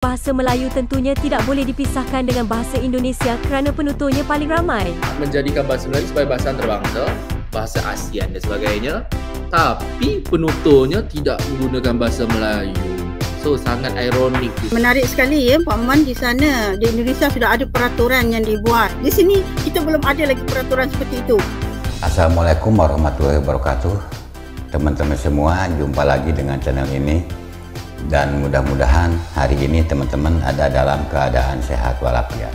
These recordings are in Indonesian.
Bahasa Melayu tentunya tidak boleh dipisahkan dengan bahasa Indonesia kerana penuturnya paling ramai. Menjadikan bahasa Melayu sebagai bahasa antarabangsa, bahasa ASEAN dan sebagainya, tapi penuturnya tidak menggunakan bahasa Melayu. So, sangat ironik. Menarik sekali ya, Pak Man, di sana, di Indonesia sudah ada peraturan yang dibuat. Di sini kita belum ada lagi peraturan seperti itu. Assalamualaikum warahmatullahi wabarakatuh. Teman-teman semua, jumpa lagi dengan channel ini. Dan mudah-mudahan hari ini teman-teman ada dalam keadaan sehat walafiat.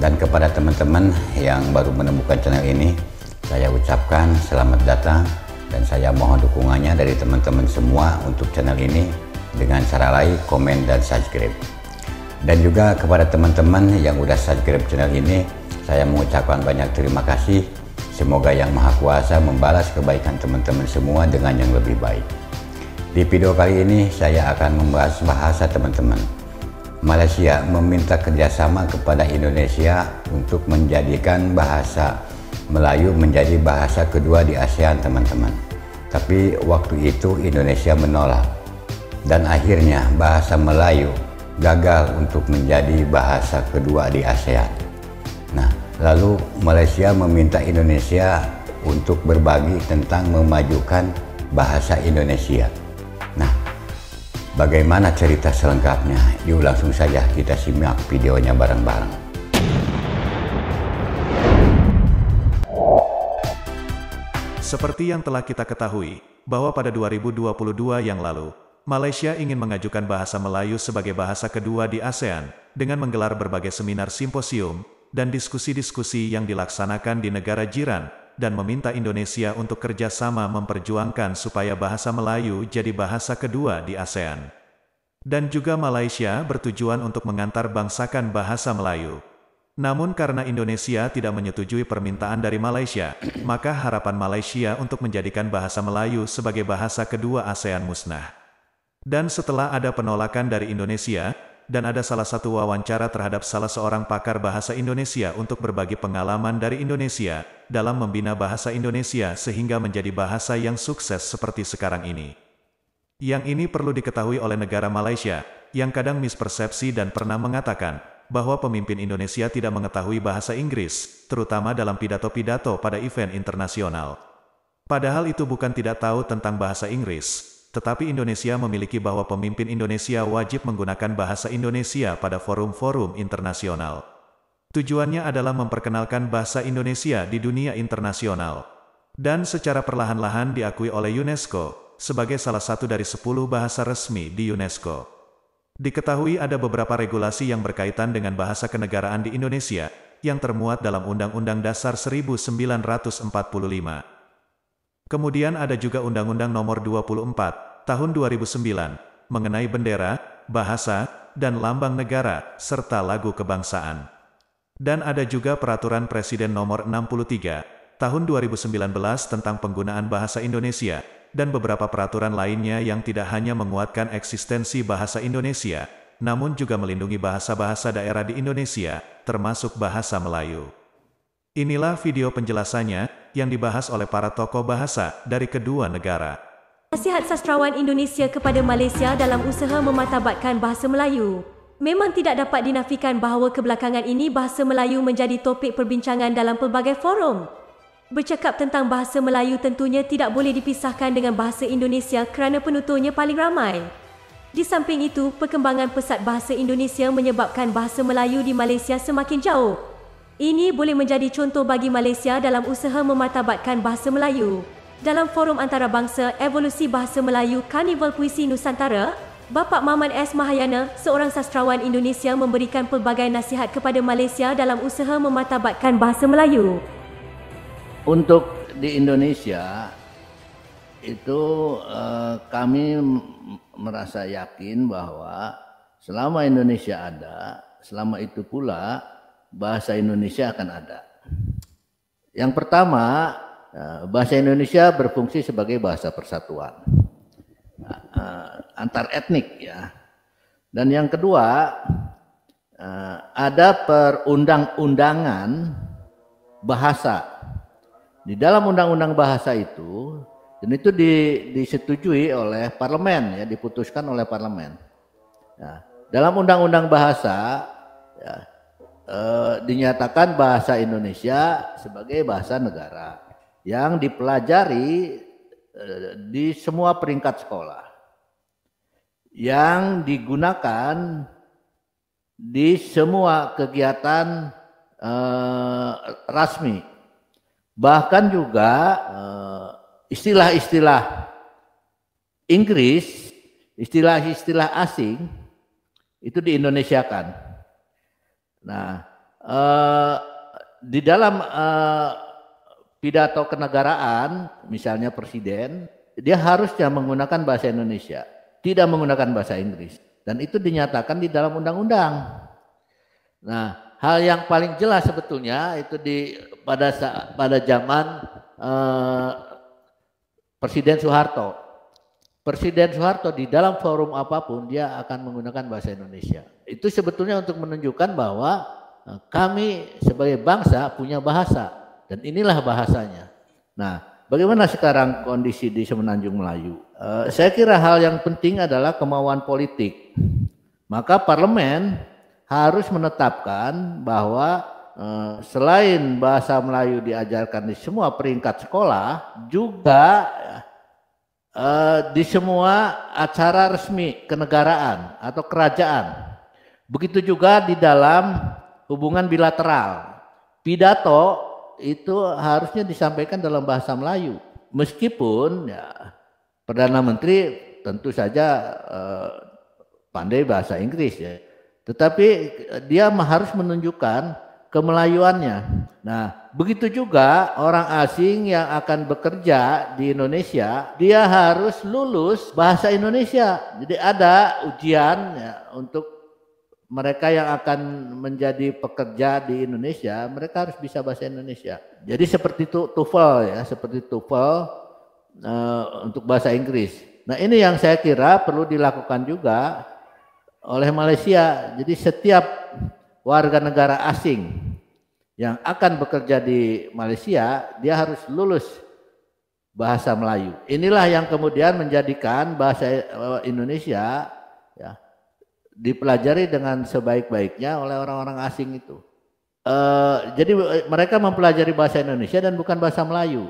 Dan kepada teman-teman yang baru menemukan channel ini, saya ucapkan selamat datang dan saya mohon dukungannya dari teman-teman semua untuk channel ini dengan cara like, komen, dan subscribe. Dan juga kepada teman-teman yang udah subscribe channel ini, saya mengucapkan banyak terima kasih. Semoga Yang Maha Kuasa membalas kebaikan teman-teman semua dengan yang lebih baik. Di video kali ini saya akan membahas bahasa teman-teman. Malaysia meminta kerjasama kepada Indonesia untuk menjadikan bahasa Melayu menjadi bahasa kedua di ASEAN, teman-teman. Tapi waktu itu Indonesia menolak. Dan akhirnya bahasa Melayu gagal untuk menjadi bahasa kedua di ASEAN. Nah, lalu Malaysia meminta Indonesia untuk berbagi tentang memajukan bahasa Indonesia. Nah, bagaimana cerita selengkapnya? Yuk langsung saja kita simak videonya bareng-bareng. Seperti yang telah kita ketahui, bahwa pada 2022 yang lalu, Malaysia ingin mengajukan bahasa Melayu sebagai bahasa kedua di ASEAN, dengan menggelar berbagai seminar simposium, dan diskusi-diskusi yang dilaksanakan di negara jiran, dan meminta Indonesia untuk kerjasama memperjuangkan supaya bahasa Melayu jadi bahasa kedua di ASEAN. Dan juga Malaysia bertujuan untuk mengantar bangsakan bahasa Melayu. Namun karena Indonesia tidak menyetujui permintaan dari Malaysia, maka harapan Malaysia untuk menjadikan bahasa Melayu sebagai bahasa kedua ASEAN musnah. Dan setelah ada penolakan dari Indonesia, dan ada salah satu wawancara terhadap salah seorang pakar bahasa Indonesia untuk berbagi pengalaman dari Indonesia dalam membina bahasa Indonesia sehingga menjadi bahasa yang sukses seperti sekarang ini. Yang ini perlu diketahui oleh negara Malaysia, yang kadang mispersepsi dan pernah mengatakan bahwa pemimpin Indonesia tidak mengetahui bahasa Inggris, terutama dalam pidato-pidato pada event internasional. Padahal itu bukan tidak tahu tentang bahasa Inggris. Tetapi Indonesia memiliki bahwa pemimpin Indonesia wajib menggunakan bahasa Indonesia pada forum-forum internasional. Tujuannya adalah memperkenalkan bahasa Indonesia di dunia internasional. Dan secara perlahan-lahan diakui oleh UNESCO, sebagai salah satu dari 10 bahasa resmi di UNESCO. Diketahui ada beberapa regulasi yang berkaitan dengan bahasa kenegaraan di Indonesia, yang termuat dalam Undang-Undang Dasar 1945. Kemudian ada juga Undang-Undang Nomor 24, Tahun 2009, mengenai bendera, bahasa, dan lambang negara, serta lagu kebangsaan. Dan ada juga Peraturan Presiden Nomor 63, Tahun 2019 tentang penggunaan bahasa Indonesia, dan beberapa peraturan lainnya yang tidak hanya menguatkan eksistensi bahasa Indonesia, namun juga melindungi bahasa-bahasa daerah di Indonesia, termasuk bahasa Melayu. Inilah video penjelasannya, yang dibahas oleh para tokoh bahasa dari kedua negara. Nasihat sastrawan Indonesia kepada Malaysia dalam usaha mematabatkan bahasa Melayu. Memang tidak dapat dinafikan bahawa kebelakangan ini bahasa Melayu menjadi topik perbincangan dalam pelbagai forum. Bercakap tentang bahasa Melayu tentunya tidak boleh dipisahkan dengan bahasa Indonesia kerana penuturnya paling ramai. Di samping itu, perkembangan pesat bahasa Indonesia menyebabkan bahasa Melayu di Malaysia semakin jauh. Ini boleh menjadi contoh bagi Malaysia dalam usaha mematabatkan bahasa Melayu. Dalam forum antarabangsa Evolusi Bahasa Melayu Karnival Puisi Nusantara, Bapak Maman S. Mahayana, seorang sastrawan Indonesia, memberikan pelbagai nasihat kepada Malaysia dalam usaha mematabatkan bahasa Melayu. Untuk di Indonesia, itu kami merasa yakin bahwa selama Indonesia ada, selama itu pula bahasa Indonesia akan ada. Yang pertama, bahasa Indonesia berfungsi sebagai bahasa persatuan antar etnik ya. Dan yang kedua, ada perundang-undangan bahasa. Di dalam undang-undang bahasa itu, dan itu disetujui oleh parlemen ya, diputuskan oleh parlemen. Nah, dalam undang-undang bahasa ya, dinyatakan bahasa Indonesia sebagai bahasa negara yang dipelajari di semua peringkat sekolah, yang digunakan di semua kegiatan rasmi, bahkan juga istilah-istilah Inggris, istilah-istilah asing itu di-Indonesiakan. Nah, di dalam pidato kenegaraan, misalnya presiden, dia harusnya menggunakan bahasa Indonesia, tidak menggunakan bahasa Inggris, dan itu dinyatakan di dalam undang-undang. Nah, hal yang paling jelas sebetulnya itu pada zaman Presiden Soeharto. Presiden Soeharto di dalam forum apapun dia akan menggunakan bahasa Indonesia. Itu sebetulnya untuk menunjukkan bahwa kami sebagai bangsa punya bahasa dan inilah bahasanya. Nah, bagaimana sekarang kondisi di Semenanjung Melayu? Saya kira hal yang penting adalah kemauan politik. Maka parlemen harus menetapkan bahwa selain bahasa Melayu diajarkan di semua peringkat sekolah, juga di semua acara resmi kenegaraan atau kerajaan. Begitu juga di dalam hubungan bilateral. Pidato itu harusnya disampaikan dalam bahasa Melayu. Meskipun ya, Perdana Menteri tentu saja pandai bahasa Inggris ya. Tetapi dia harus menunjukkan kemelayuannya. Nah, begitu juga orang asing yang akan bekerja di Indonesia, dia harus lulus bahasa Indonesia. Jadi ada ujian ya, untuk mereka yang akan menjadi pekerja di Indonesia, mereka harus bisa bahasa Indonesia. Jadi seperti itu TOEFL ya, seperti TOEFL untuk bahasa Inggris. Nah, ini yang saya kira perlu dilakukan juga oleh Malaysia. Jadi setiap warga negara asing yang akan bekerja di Malaysia, dia harus lulus bahasa Melayu. Inilah yang kemudian menjadikan bahasa Indonesia ya, dipelajari dengan sebaik-baiknya oleh orang-orang asing itu. Jadi mereka mempelajari bahasa Indonesia dan bukan bahasa Melayu.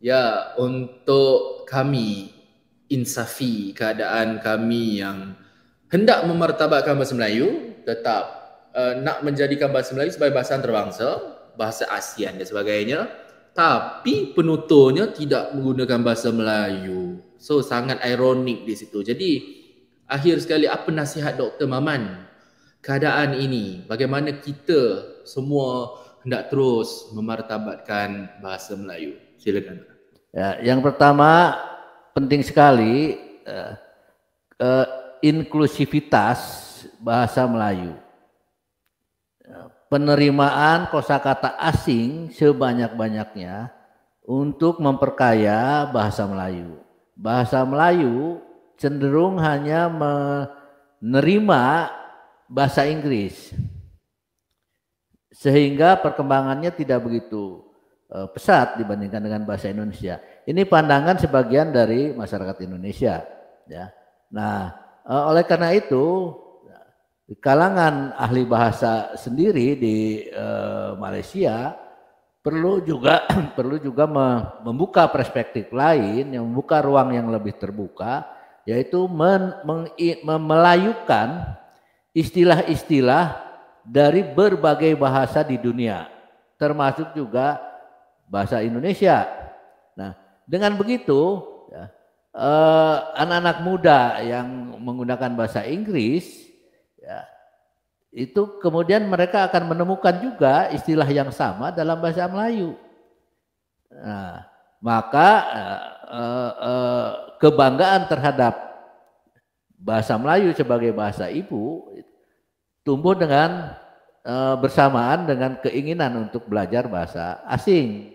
Ya, untuk kami insafi keadaan kami yang hendak memartabatkan bahasa Melayu, tetap nak menjadikan bahasa Melayu sebagai bahasa antarabangsa, bahasa ASEAN dan sebagainya, tapi penuturnya tidak menggunakan bahasa Melayu. So sangat ironik di situ. Jadi akhir sekali, apa nasihat Dr. Maman keadaan ini? Bagaimana kita semua hendak terus memartabatkan bahasa Melayu? Silakan. Ya, yang pertama penting sekali inklusivitas bahasa Melayu. Penerimaan kosakata asing sebanyak-banyaknya untuk memperkaya bahasa Melayu. Bahasa Melayu cenderung hanya menerima bahasa Inggris, sehingga perkembangannya tidak begitu pesat dibandingkan dengan bahasa Indonesia. Ini pandangan sebagian dari masyarakat Indonesia. Ya. Nah, oleh karena itu, di kalangan ahli bahasa sendiri di Malaysia perlu juga membuka perspektif lain, yang membuka ruang yang lebih terbuka, yaitu memelayukan istilah-istilah dari berbagai bahasa di dunia, termasuk juga bahasa Indonesia. Nah, dengan begitu ya, anak-anak muda yang menggunakan bahasa Inggris ya, itu kemudian mereka akan menemukan juga istilah yang sama dalam bahasa Melayu. Nah, maka kebanggaan terhadap bahasa Melayu sebagai bahasa ibu tumbuh dengan bersamaan dengan keinginan untuk belajar bahasa asing.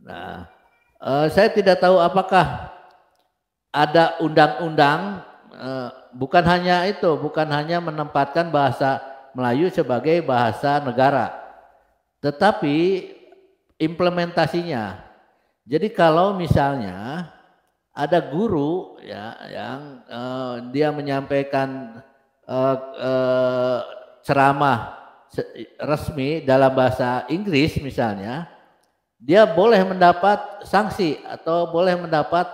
Nah, saya tidak tahu apakah ada undang-undang, bukan hanya menempatkan bahasa Melayu sebagai bahasa negara, tetapi implementasinya. Jadi kalau misalnya ada guru ya yang dia menyampaikan ceramah resmi dalam bahasa Inggris misalnya, dia boleh mendapat sanksi atau boleh mendapat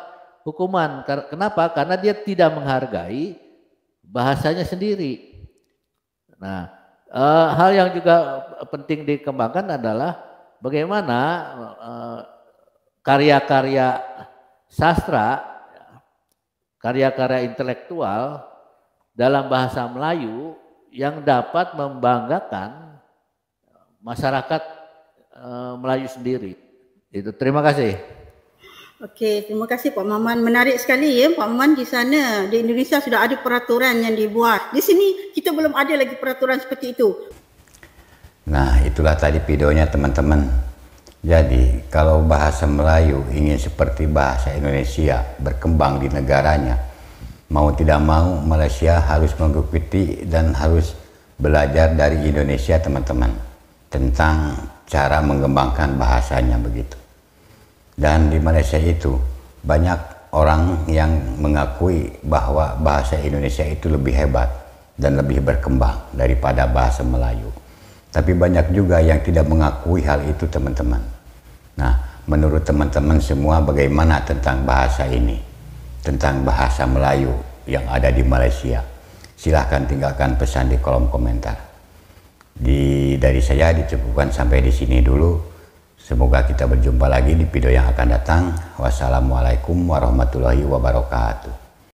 hukuman. Kenapa? Karena dia tidak menghargai bahasanya sendiri. Nah, hal yang juga penting dikembangkan adalah bagaimana karya-karya sastra, karya-karya intelektual dalam bahasa Melayu yang dapat membanggakan masyarakat Melayu sendiri. Itu. Terima kasih. Okey, terima kasih Pak Maman. Menarik sekali ya Pak Maman, di sana di Indonesia sudah ada peraturan yang dibuat. Di sini kita belum ada lagi peraturan seperti itu. Nah, itulah tadi videonya teman-teman. Jadi, kalau bahasa Melayu ingin seperti bahasa Indonesia berkembang di negaranya, mau tidak mau Malaysia harus mengikuti dan harus belajar dari Indonesia teman-teman, tentang cara mengembangkan bahasanya begitu. Dan di Malaysia itu banyak orang yang mengakui bahwa bahasa Indonesia itu lebih hebat dan lebih berkembang daripada bahasa Melayu. Tapi banyak juga yang tidak mengakui hal itu teman-teman. Nah, menurut teman-teman semua bagaimana tentang bahasa ini? Tentang bahasa Melayu yang ada di Malaysia? Silahkan tinggalkan pesan di kolom komentar. Dari saya dicukupkan sampai di sini dulu. Semoga kita berjumpa lagi di video yang akan datang. Wassalamualaikum warahmatullahi wabarakatuh.